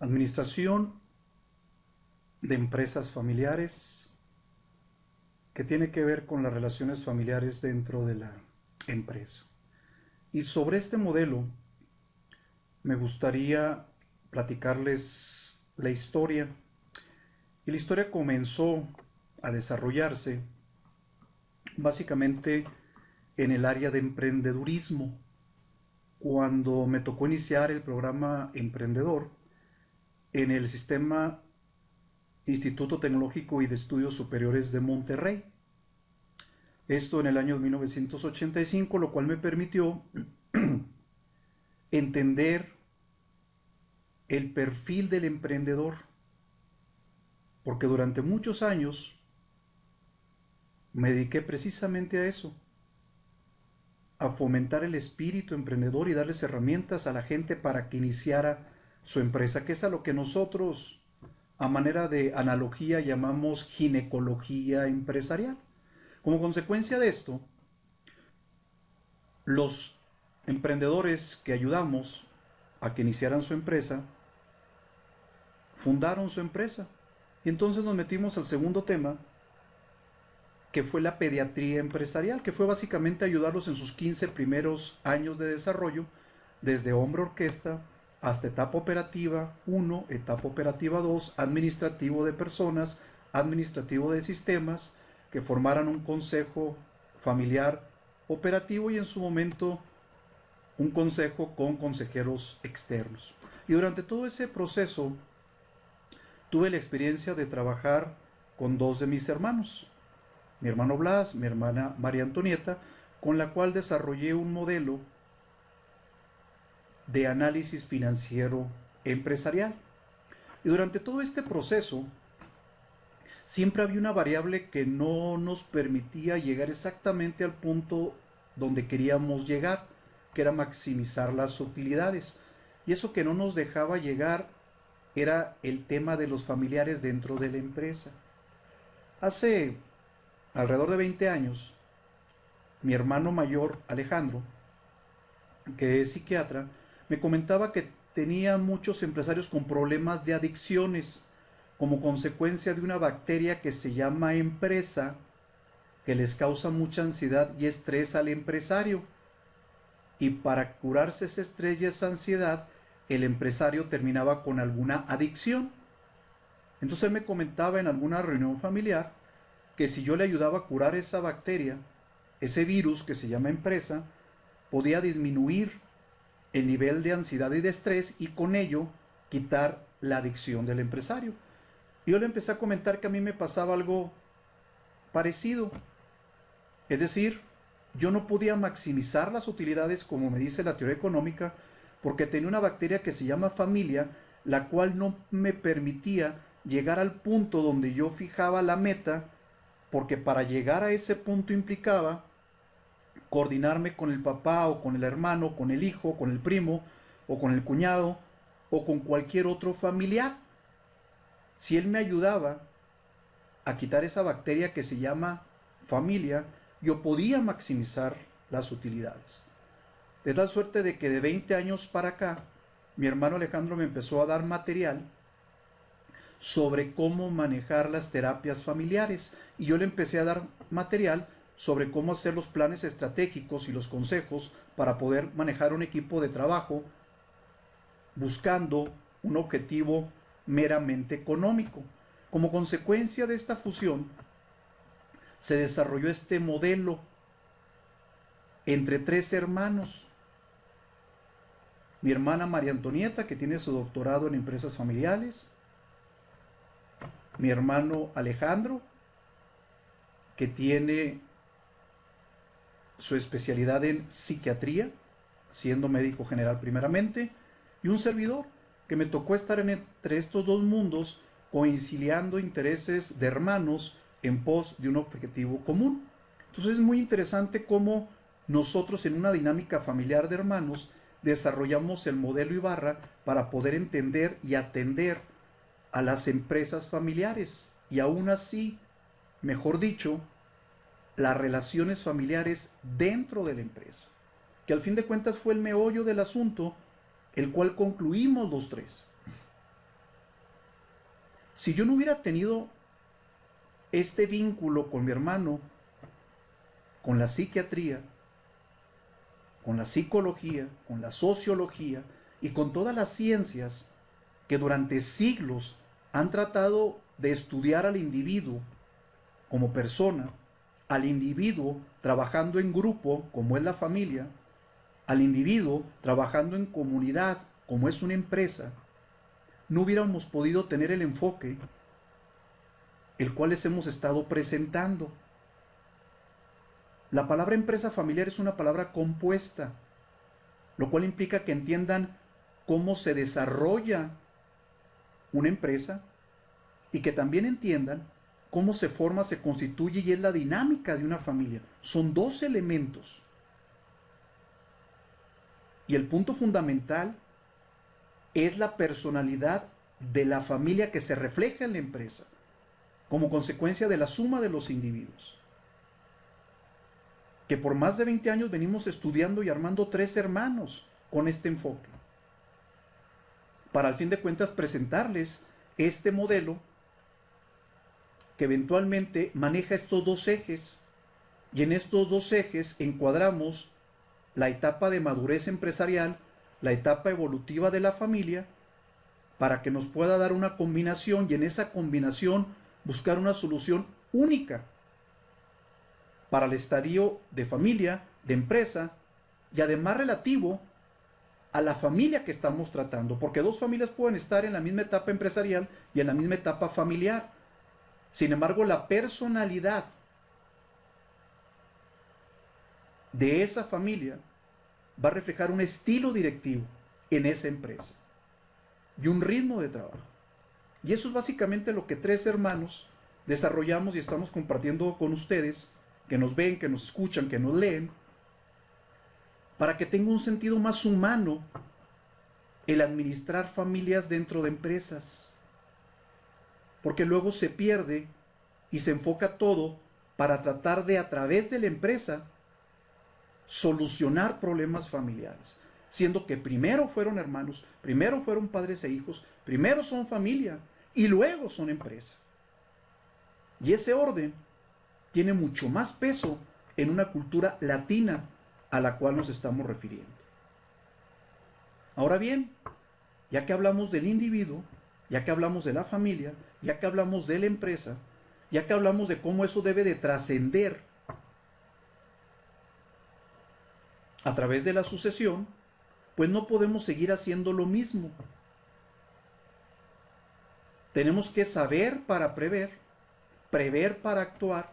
Administración de empresas familiares, que tiene que ver con las relaciones familiares dentro de la empresa. Y sobre este modelo me gustaría platicarles la historia. Y la historia comenzó a desarrollarse básicamente en el área de emprendedurismo. Cuando me tocó iniciar el programa Emprendedor en el sistema Instituto Tecnológico y de Estudios Superiores de Monterrey. Esto en el año 1985, lo cual me permitió entender el perfil del emprendedor, porque durante muchos años me dediqué precisamente a eso, a fomentar el espíritu emprendedor y darles herramientas a la gente para que iniciara su empresa, que es a lo que nosotros, a manera de analogía, llamamos ginecología empresarial. Como consecuencia de esto, los emprendedores que ayudamos a que iniciaran su empresa, fundaron su empresa. Y entonces nos metimos al segundo tema, que fue la pediatría empresarial, que fue básicamente ayudarlos en sus 15 primeros años de desarrollo, desde hombro orquesta hasta etapa operativa 1, etapa operativa 2, administrativo de personas, administrativo de sistemas, que formaran un consejo familiar operativo y en su momento un consejo con consejeros externos. Y durante todo ese proceso tuve la experiencia de trabajar con dos de mis hermanos, mi hermano Blas, mi hermana María Antonieta, con la cual desarrollé un modelo de análisis financiero empresarial. Y durante todo este proceso siempre había una variable que no nos permitía llegar exactamente al punto donde queríamos llegar, que era maximizar las utilidades. Y eso que no nos dejaba llegar era el tema de los familiares dentro de la empresa. Hace alrededor de 20 años, mi hermano mayor, Alejandro, que es psiquiatra, me comentaba que tenía muchos empresarios con problemas de adicciones como consecuencia de una bacteria que se llama empresa, que les causa mucha ansiedad y estrés al empresario. Y para curarse ese estrés y esa ansiedad, el empresario terminaba con alguna adicción. Entonces él me comentaba en alguna reunión familiar que si yo le ayudaba a curar esa bacteria, ese virus que se llama empresa, podía disminuir el nivel de ansiedad y de estrés y con ello quitar la adicción del empresario. Y yo le empecé a comentar que a mí me pasaba algo parecido. Es decir, yo no podía maximizar las utilidades como me dice la teoría económica porque tenía una bacteria que se llama familia, la cual no me permitía llegar al punto donde yo fijaba la meta, porque para llegar a ese punto implicaba coordinarme con el papá o con el hermano, con el hijo, con el primo o con el cuñado o con cualquier otro familiar. Si él me ayudaba a quitar esa bacteria que se llama familia, yo podía maximizar las utilidades. De tal suerte de que de 20 años para acá, mi hermano Alejandro me empezó a dar material sobre cómo manejar las terapias familiares y yo le empecé a dar material sobre cómo hacer los planes estratégicos y los consejos para poder manejar un equipo de trabajo buscando un objetivo meramente económico. Como consecuencia de esta fusión, se desarrolló este modelo entre tres hermanos. Mi hermana María Antonieta, que tiene su doctorado en empresas familiares, mi hermano Alejandro, que tiene su especialidad en psiquiatría, siendo médico general primeramente, y un servidor, que me tocó estar entre estos dos mundos, conciliando intereses de hermanos en pos de un objetivo común. Entonces es muy interesante cómo nosotros en una dinámica familiar de hermanos desarrollamos el modelo Ibarra para poder entender y atender a las empresas familiares y aún así, mejor dicho, las relaciones familiares dentro de la empresa, que al fin de cuentas fue el meollo del asunto, el cual concluimos los tres. Si yo no hubiera tenido este vínculo con mi hermano, con la psiquiatría, con la psicología, con la sociología y con todas las ciencias que durante siglos han tratado de estudiar al individuo como persona, al individuo trabajando en grupo, como es la familia, al individuo trabajando en comunidad, como es una empresa, no hubiéramos podido tener el enfoque el cual les hemos estado presentando. La palabra empresa familiar es una palabra compuesta, lo cual implica que entiendan cómo se desarrolla una empresa y que también entiendan cómo se forma, se constituye y es la dinámica de una familia. Son dos elementos. Y el punto fundamental es la personalidad de la familia que se refleja en la empresa, como consecuencia de la suma de los individuos. Que por más de 20 años venimos estudiando y armando 3 hermanos con este enfoque, para al fin de cuentas presentarles este modelo que eventualmente maneja estos dos ejes, y en estos dos ejes encuadramos la etapa de madurez empresarial, la etapa evolutiva de la familia, para que nos pueda dar una combinación y en esa combinación buscar una solución única para el estadio de familia, de empresa y además relativo a la familia que estamos tratando, porque dos familias pueden estar en la misma etapa empresarial y en la misma etapa familiar. Sin embargo, la personalidad de esa familia va a reflejar un estilo directivo en esa empresa y un ritmo de trabajo. Y eso es básicamente lo que 3 hermanos desarrollamos y estamos compartiendo con ustedes, que nos ven, que nos escuchan, que nos leen, para que tenga un sentido más humano el administrar familias dentro de empresas. Porque luego se pierde y se enfoca todo para tratar de, a través de la empresa, solucionar problemas familiares, siendo que primero fueron hermanos, primero fueron padres e hijos, primero son familia y luego son empresa. Y ese orden tiene mucho más peso en una cultura latina a la cual nos estamos refiriendo. Ahora bien, ya que hablamos del individuo, ya que hablamos de la familia, ya que hablamos de la empresa, ya que hablamos de cómo eso debe de trascender a través de la sucesión, pues no podemos seguir haciendo lo mismo. Tenemos que saber para prever, prever para actuar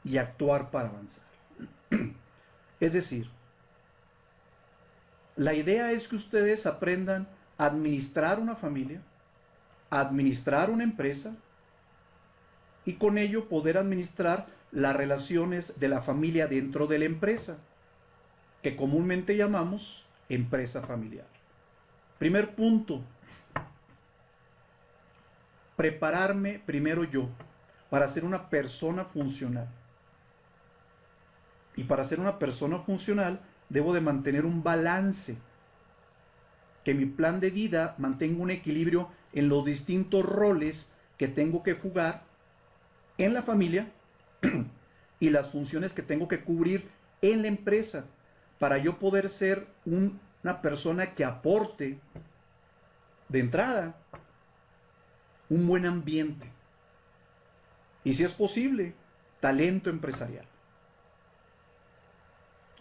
y actuar para avanzar. Es decir, la idea es que ustedes aprendan a administrar una familia, a administrar una empresa y con ello poder administrar las relaciones de la familia dentro de la empresa, que comúnmente llamamos empresa familiar. Primer punto, prepararme primero yo para ser una persona funcional. Y para ser una persona funcional debo de mantener un balance, que mi plan de vida mantenga un equilibrio en los distintos roles que tengo que jugar en la familia y las funciones que tengo que cubrir en la empresa, para yo poder ser una persona que aporte de entrada un buen ambiente y, si es posible, talento empresarial.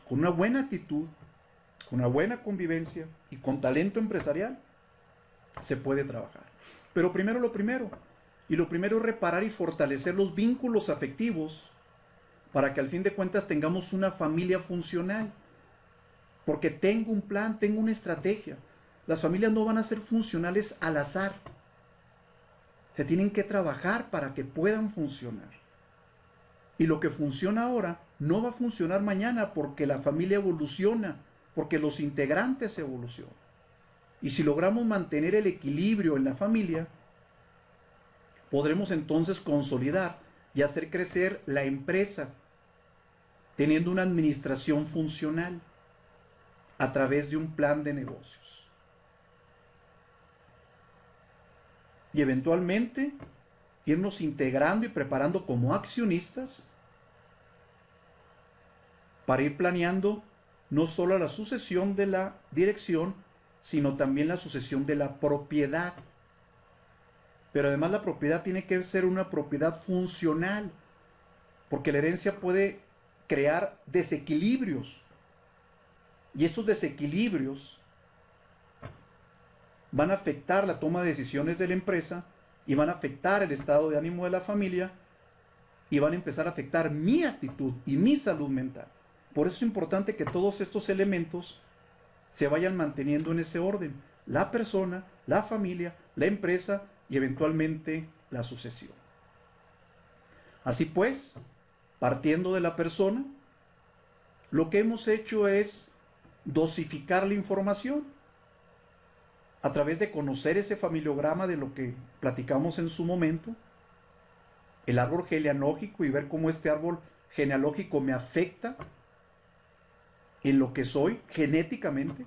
Con una buena actitud, con una buena convivencia y con talento empresarial se puede trabajar. Pero primero lo primero, y lo primero es reparar y fortalecer los vínculos afectivos para que al fin de cuentas tengamos una familia funcional. Porque tengo un plan, tengo una estrategia. Las familias no van a ser funcionales al azar. Se tienen que trabajar para que puedan funcionar. Y lo que funciona ahora no va a funcionar mañana, porque la familia evoluciona, porque los integrantes evolucionan. Y si logramos mantener el equilibrio en la familia, podremos entonces consolidar y hacer crecer la empresa, teniendo una administración funcional a través de un plan de negocios. y eventualmente irnos integrando y preparando como accionistas para ir planeando no solo la sucesión de la dirección, sino también la sucesión de la propiedad. Pero además la propiedad tiene que ser una propiedad funcional, porque la herencia puede crear desequilibrios. Y estos desequilibrios van a afectar la toma de decisiones de la empresa y van a afectar el estado de ánimo de la familia y van a empezar a afectar mi actitud y mi salud mental. Por eso es importante que todos estos elementos se vayan manteniendo en ese orden: la persona, la familia, la empresa y eventualmente la sucesión. Así pues, partiendo de la persona, lo que hemos hecho es dosificar la información a través de conocer ese familiograma de lo que platicamos en su momento, el árbol genealógico, y ver cómo este árbol genealógico me afecta en lo que soy genéticamente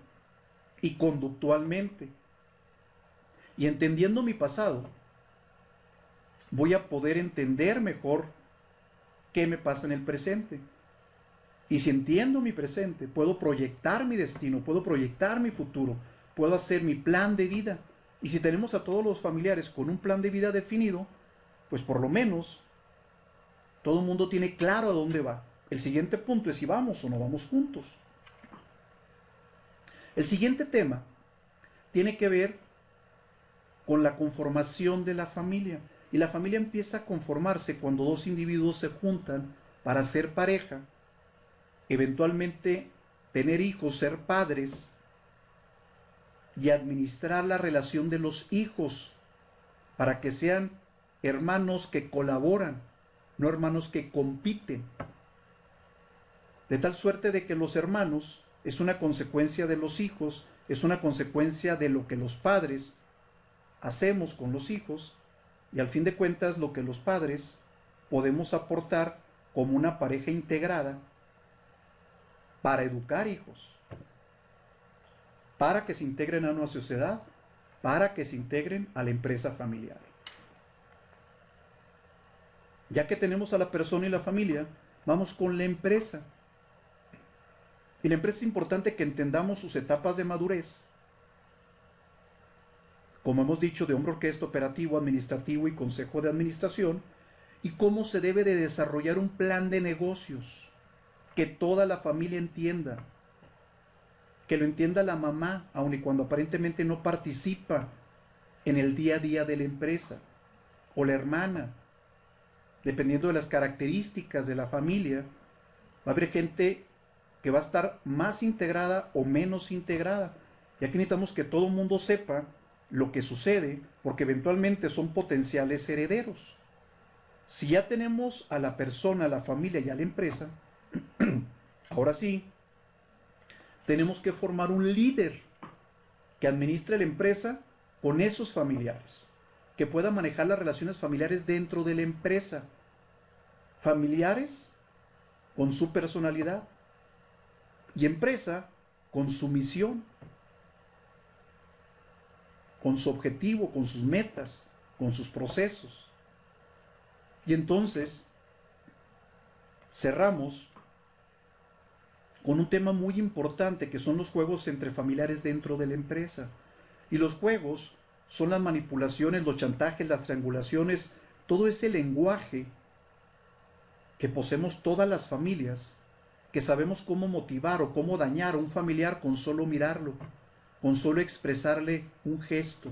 y conductualmente. Y entendiendo mi pasado, voy a poder entender mejor qué me pasa en el presente. Y si entiendo mi presente, puedo proyectar mi destino, puedo proyectar mi futuro, puedo hacer mi plan de vida. Y si tenemos a todos los familiares con un plan de vida definido, pues por lo menos todo el mundo tiene claro a dónde va. El siguiente punto es si vamos o no vamos juntos. El siguiente tema tiene que ver con la conformación de la familia. Y la familia empieza a conformarse cuando dos individuos se juntan para ser pareja, eventualmente tener hijos, ser padres y administrar la relación de los hijos para que sean hermanos que colaboran, no hermanos que compiten. De tal suerte de que los hermanos es una consecuencia de los hijos, es una consecuencia de lo que los padres hacemos con los hijos, y al fin de cuentas lo que los padres podemos aportar como una pareja integrada para educar hijos, para que se integren a una sociedad, para que se integren a la empresa familiar. Ya que tenemos a la persona y la familia, vamos con la empresa. Y la empresa es importante que entendamos sus etapas de madurez, como hemos dicho, de hombre, orquesta, operativo, administrativo y consejo de administración, y cómo se debe de desarrollar un plan de negocios que toda la familia entienda, que lo entienda la mamá, aun y cuando aparentemente no participa en el día a día de la empresa, o la hermana, dependiendo de las características de la familia. Va a haber gente que va a estar más integrada o menos integrada, y aquí necesitamos que todo el mundo sepa lo que sucede, porque eventualmente son potenciales herederos. Si ya tenemos a la persona, a la familia y a la empresa, ahora sí, tenemos que formar un líder que administre la empresa con esos familiares, que pueda manejar las relaciones familiares dentro de la empresa, familiares con su personalidad y empresa con su misión, con su objetivo, con sus metas, con sus procesos. Y entonces cerramos con un tema muy importante, que son los juegos entre familiares dentro de la empresa. Y los juegos son las manipulaciones, los chantajes, las triangulaciones, todo ese lenguaje que poseemos todas las familias, que sabemos cómo motivar o cómo dañar a un familiar con solo mirarlo, con solo expresarle un gesto,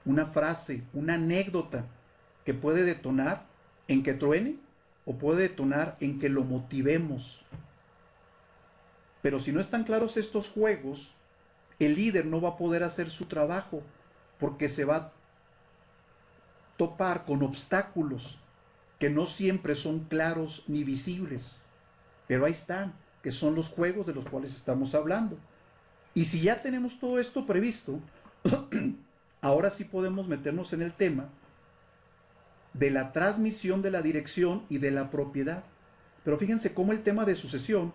una frase, una anécdota que puede detonar en que truene o puede detonar en que lo motivemos. Pero si no están claros estos juegos, el líder no va a poder hacer su trabajo, porque se va a topar con obstáculos que no siempre son claros ni visibles, pero ahí están, que son los juegos de los cuales estamos hablando. Y si ya tenemos todo esto previsto, ahora sí podemos meternos en el tema de la transmisión de la dirección y de la propiedad. Pero fíjense cómo el tema de sucesión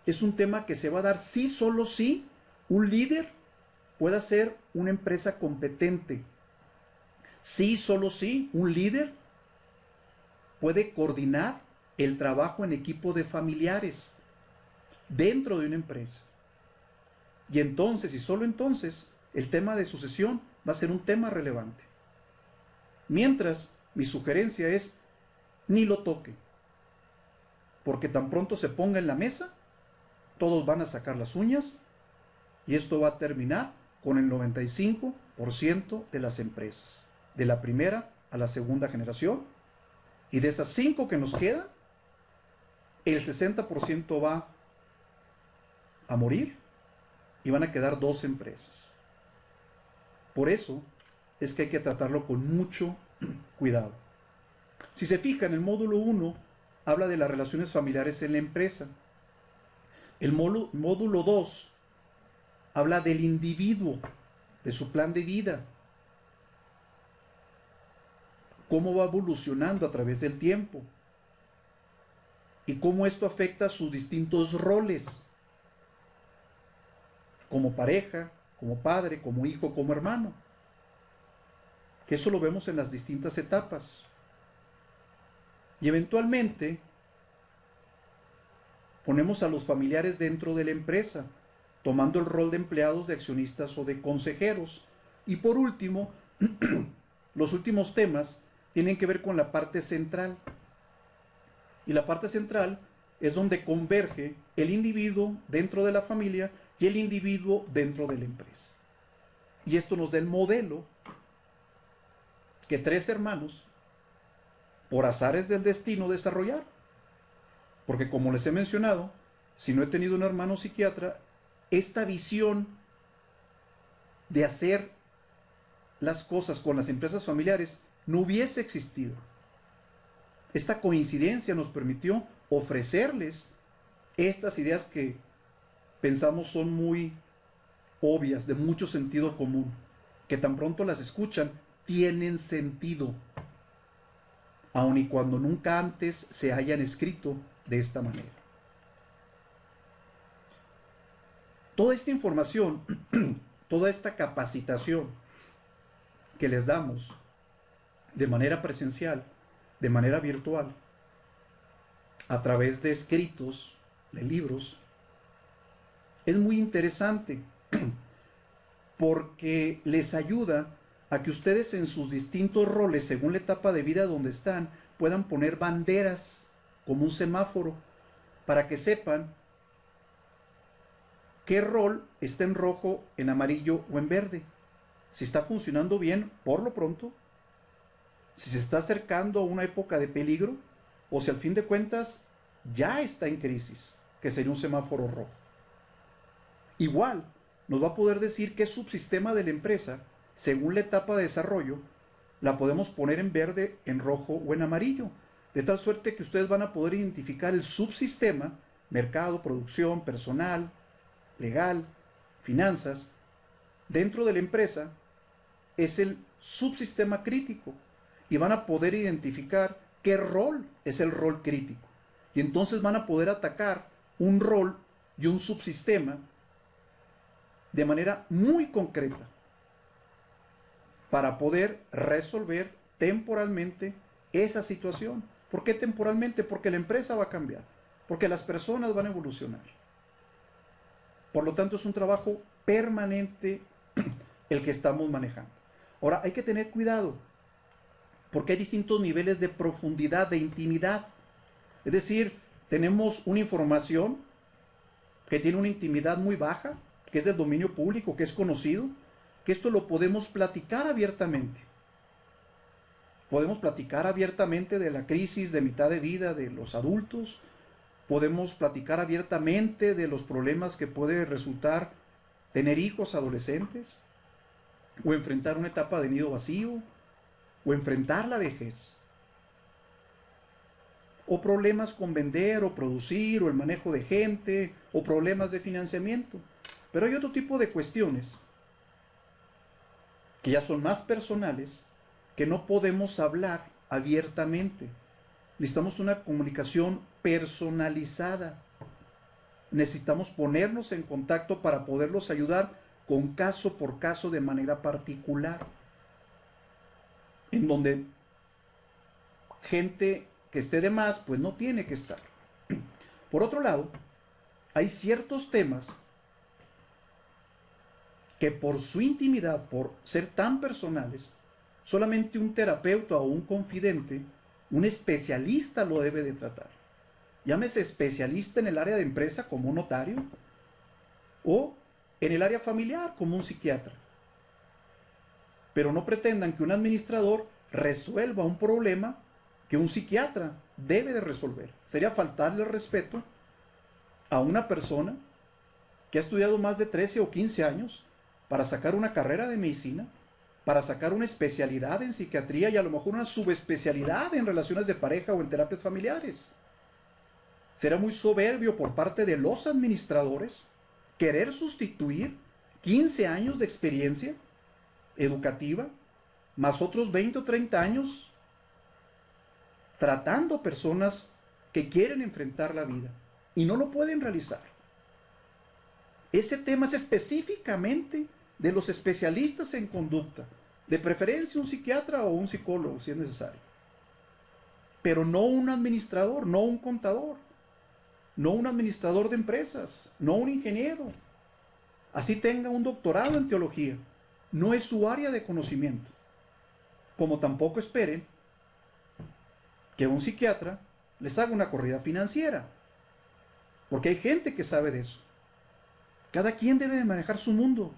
es un tema que se va a dar sí, solo sí, un líder pueda ser una empresa competente, Sí, solo sí, un líder puede coordinar el trabajo en equipo de familiares dentro de una empresa. Y entonces, y solo entonces, el tema de sucesión va a ser un tema relevante. Mientras, mi sugerencia es, ni lo toque, porque tan pronto se ponga en la mesa, todos van a sacar las uñas y esto va a terminar con el 95% de las empresas, de la primera a la segunda generación, y de esas 5 que nos quedan, el 60% va a morir y van a quedar 2 empresas. Por eso es que hay que tratarlo con mucho cuidado. Si se fijan, el módulo 1 habla de las relaciones familiares en la empresa. El módulo 2 habla del individuo, de su plan de vida, cómo va evolucionando a través del tiempo y cómo esto afecta a sus distintos roles, como pareja, como padre, como hijo, como hermano. Que eso lo vemos en las distintas etapas. Y eventualmente ponemos a los familiares dentro de la empresa, tomando el rol de empleados, de accionistas o de consejeros. Y por último, los últimos temas tienen que ver con la parte central. Y la parte central es donde converge el individuo dentro de la familia y el individuo dentro de la empresa. Y esto nos da el modelo que 3 hermanos, por azares del destino, desarrollaron. Porque como les he mencionado, si no he tenido un hermano psiquiatra, esta visión de hacer las cosas con las empresas familiares no hubiese existido. Esta coincidencia nos permitió ofrecerles estas ideas que pensamos son muy obvias, de mucho sentido común, que tan pronto las escuchan, tienen sentido, aun y cuando nunca antes se hayan escrito de esta manera. Toda esta información, toda esta capacitación que les damos de manera presencial, de manera virtual, a través de escritos, de libros, es muy interesante porque les ayuda a que ustedes en sus distintos roles, según la etapa de vida donde están, puedan poner banderas como un semáforo para que sepan qué rol está en rojo, en amarillo o en verde. Si está funcionando bien, por lo pronto, si se está acercando a una época de peligro, o si al fin de cuentas ya está en crisis, que sería un semáforo rojo. Igual, nos va a poder decir qué subsistema de la empresa, según la etapa de desarrollo, la podemos poner en verde, en rojo o en amarillo, de tal suerte que ustedes van a poder identificar el subsistema, mercado, producción, personal, legal, finanzas, dentro de la empresa, es el subsistema crítico, y van a poder identificar qué rol es el rol crítico. Y entonces van a poder atacar un rol y un subsistema de manera muy concreta para poder resolver temporalmente esa situación. ¿Por qué temporalmente? Porque la empresa va a cambiar, porque las personas van a evolucionar. Por lo tanto, es un trabajo permanente el que estamos manejando. Ahora, hay que tener cuidado, porque hay distintos niveles de profundidad, de intimidad. Es decir, tenemos una información que tiene una intimidad muy baja, que es del dominio público, que es conocido, que esto lo podemos platicar abiertamente. Podemos platicar abiertamente de la crisis de mitad de vida de los adultos, podemos platicar abiertamente de los problemas que puede resultar tener hijos adolescentes, o enfrentar una etapa de nido vacío, o enfrentar la vejez, o problemas con vender o producir, o el manejo de gente, o problemas de financiamiento. Pero hay otro tipo de cuestiones que ya son más personales, que no podemos hablar abiertamente. Necesitamos una comunicación personalizada. Necesitamos ponernos en contacto para poderlos ayudar con caso por caso de manera particular. en donde gente que esté de más, pues no tiene que estar. Por otro lado, hay ciertos temas que por su intimidad, por ser tan personales, solamente un terapeuta o un confidente, un especialista lo debe de tratar. Llámese especialista en el área de empresa como un notario o en el área familiar como un psiquiatra. Pero no pretendan que un administrador resuelva un problema que un psiquiatra debe de resolver. Sería faltarle el respeto a una persona que ha estudiado más de 13 o 15 años para sacar una carrera de medicina, para sacar una especialidad en psiquiatría y a lo mejor una subespecialidad en relaciones de pareja o en terapias familiares. Será muy soberbio por parte de los administradores querer sustituir 15 años de experiencia educativa más otros 20 o 30 años tratando personas que quieren enfrentar la vida y no lo pueden realizar. Ese tema es específicamente de los especialistas en conducta, de preferencia un psiquiatra o un psicólogo si es necesario, pero no un administrador, no un contador, no un administrador de empresas, no un ingeniero, así tenga un doctorado en teología, no es su área de conocimiento, como tampoco esperen que un psiquiatra les haga una corrida financiera, porque hay gente que sabe de eso. Cada quien debe de manejar su mundo.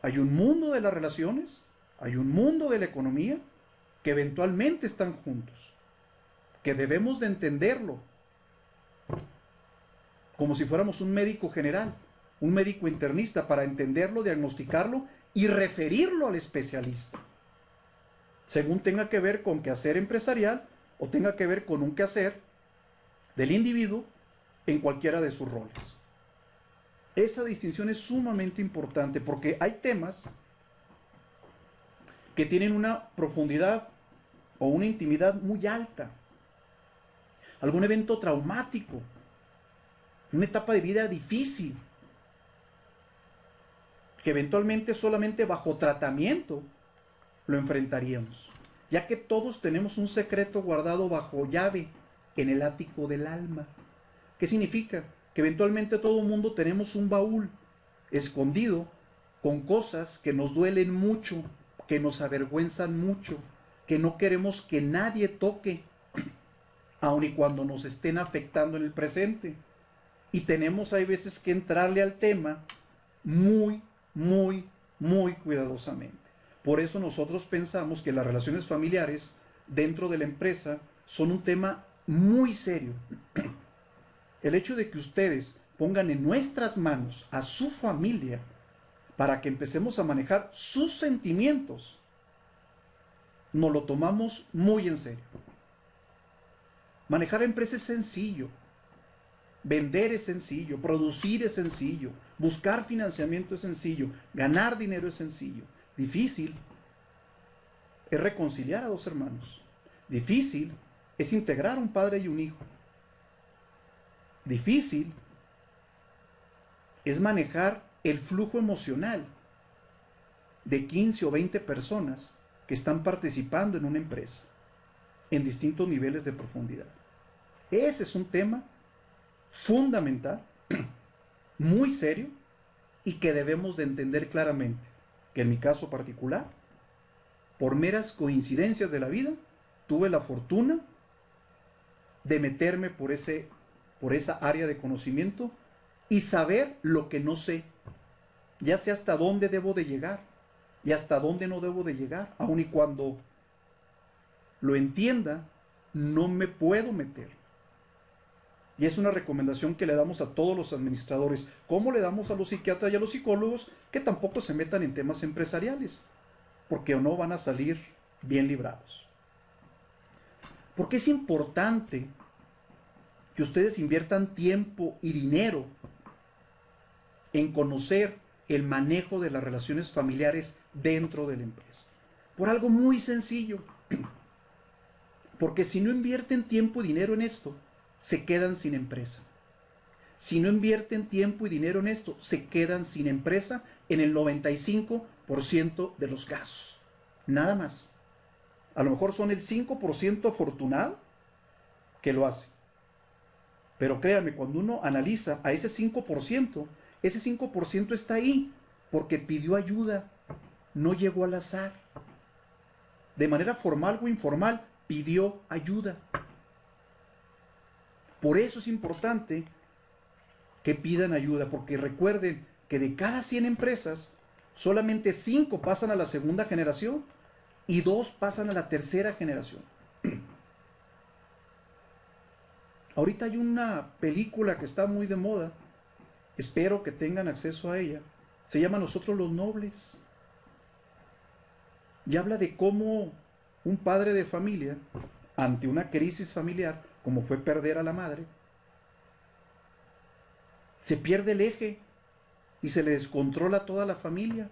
Hay un mundo de las relaciones, hay un mundo de la economía, que eventualmente están juntos, que debemos de entenderlo como si fuéramos un médico general, un médico internista, para entenderlo, diagnosticarlo y referirlo al especialista, según tenga que ver con quehacer empresarial o tenga que ver con un quehacer del individuo en cualquiera de sus roles. Esa distinción es sumamente importante porque hay temas que tienen una profundidad o una intimidad muy alta. Algún evento traumático, una etapa de vida difícil, que eventualmente solamente bajo tratamiento lo enfrentaríamos, ya que todos tenemos un secreto guardado bajo llave en el ático del alma. ¿Qué significa? Que eventualmente todo el mundo tenemos un baúl escondido con cosas que nos duelen mucho, que nos avergüenzan mucho, que no queremos que nadie toque, aun y cuando nos estén afectando en el presente. Y tenemos, hay veces, que entrarle al tema muy, muy, muy cuidadosamente. Por eso nosotros pensamos que las relaciones familiares dentro de la empresa son un tema muy serio. El hecho de que ustedes pongan en nuestras manos a su familia para que empecemos a manejar sus sentimientos, nos lo tomamos muy en serio. Manejar empresa es sencillo, vender es sencillo, producir es sencillo, buscar financiamiento es sencillo, ganar dinero es sencillo. Difícil es reconciliar a dos hermanos. Difícil es integrar a un padre y un hijo. Difícil es manejar el flujo emocional de 15 o 20 personas que están participando en una empresa en distintos niveles de profundidad. Ese es un tema fundamental, muy serio, y que debemos de entender claramente, que en mi caso particular, por meras coincidencias de la vida, tuve la fortuna de meterme por esa área de conocimiento y saber lo que no sé, ya sé hasta dónde debo de llegar y hasta dónde no debo de llegar, aun y cuando lo entienda, no me puedo meter. Y es una recomendación que le damos a todos los administradores, como le damos a los psiquiatras y a los psicólogos, que tampoco se metan en temas empresariales, porque no van a salir bien librados. Porque es importante que ustedes inviertan tiempo y dinero en conocer el manejo de las relaciones familiares dentro de la empresa. Por algo muy sencillo. Porque si no invierten tiempo y dinero en esto, se quedan sin empresa. Si no invierten tiempo y dinero en esto, se quedan sin empresa en el 95% de los casos. Nada más. A lo mejor son el 5% afortunado que lo hace. Pero créanme, cuando uno analiza a ese 5% está ahí porque pidió ayuda, no llegó al azar. De manera formal o informal, pidió ayuda. Por eso es importante que pidan ayuda, porque recuerden que de cada 100 empresas, solamente 5 pasan a la segunda generación y 2 pasan a la tercera generación. Ahorita hay una película que está muy de moda, espero que tengan acceso a ella, se llama Nosotros los Nobles, y habla de cómo un padre de familia, ante una crisis familiar, como fue perder a la madre, se pierde el eje y se le descontrola a toda la familia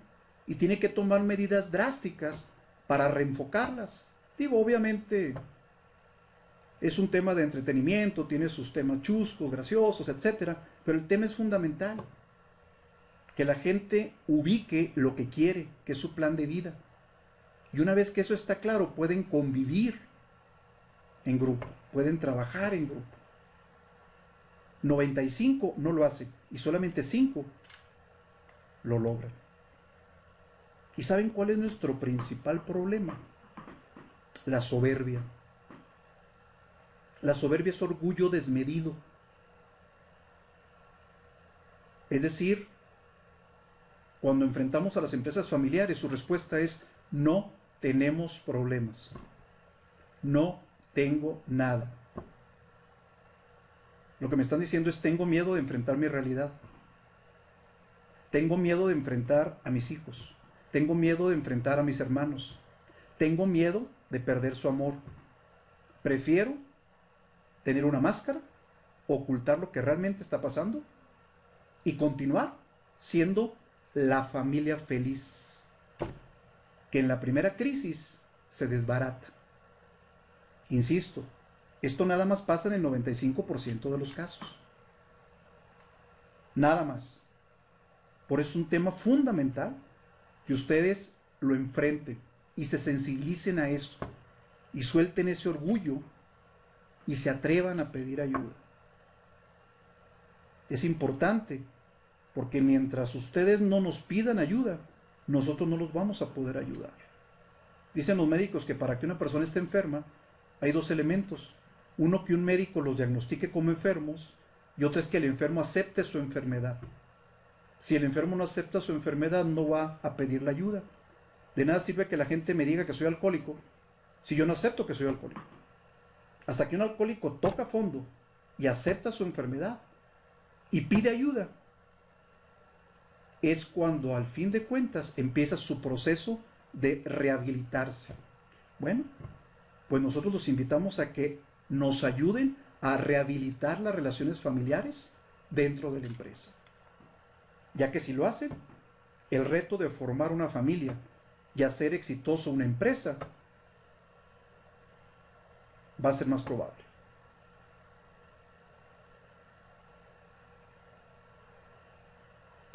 y tiene que tomar medidas drásticas para reenfocarlas. Digo, obviamente es un tema de entretenimiento, tiene sus temas chuscos, graciosos, etcétera, pero el tema es fundamental, que la gente ubique lo que quiere, que es su plan de vida. Y una vez que eso está claro, pueden convivir en grupo, pueden trabajar en grupo. 95 no lo hacen y solamente 5 lo logran. ¿Y saben cuál es nuestro principal problema? La soberbia. La soberbia es orgullo desmedido. Es decir, cuando enfrentamos a las empresas familiares, su respuesta es: no tenemos problemas. No tengo nada. Lo que me están diciendo es: tengo miedo de enfrentar mi realidad. Tengo miedo de enfrentar a mis hijos. Tengo miedo de enfrentar a mis hermanos. Tengo miedo de perder su amor. Prefiero tener una máscara, ocultar lo que realmente está pasando y continuar siendo la familia feliz, que en la primera crisis se desbarata. Insisto, esto nada más pasa en el 95% de los casos. Nada más. Por eso es un tema fundamental que ustedes lo enfrenten y se sensibilicen a eso y suelten ese orgullo y se atrevan a pedir ayuda. Es importante porque mientras ustedes no nos pidan ayuda, nosotros no los vamos a poder ayudar. Dicen los médicos que para que una persona esté enferma hay 2 elementos. Uno, que un médico los diagnostique como enfermos, y otro es que el enfermo acepte su enfermedad. Si el enfermo no acepta su enfermedad, no va a pedir la ayuda. De nada sirve que la gente me diga que soy alcohólico si yo no acepto que soy alcohólico. Hasta que un alcohólico toca fondo y acepta su enfermedad y pide ayuda, es cuando al fin de cuentas empieza su proceso de rehabilitarse. Bueno, pues nosotros los invitamos a que nos ayuden a rehabilitar las relaciones familiares dentro de la empresa, ya que si lo hacen, el reto de formar una familia y hacer exitoso una empresa va a ser más probable.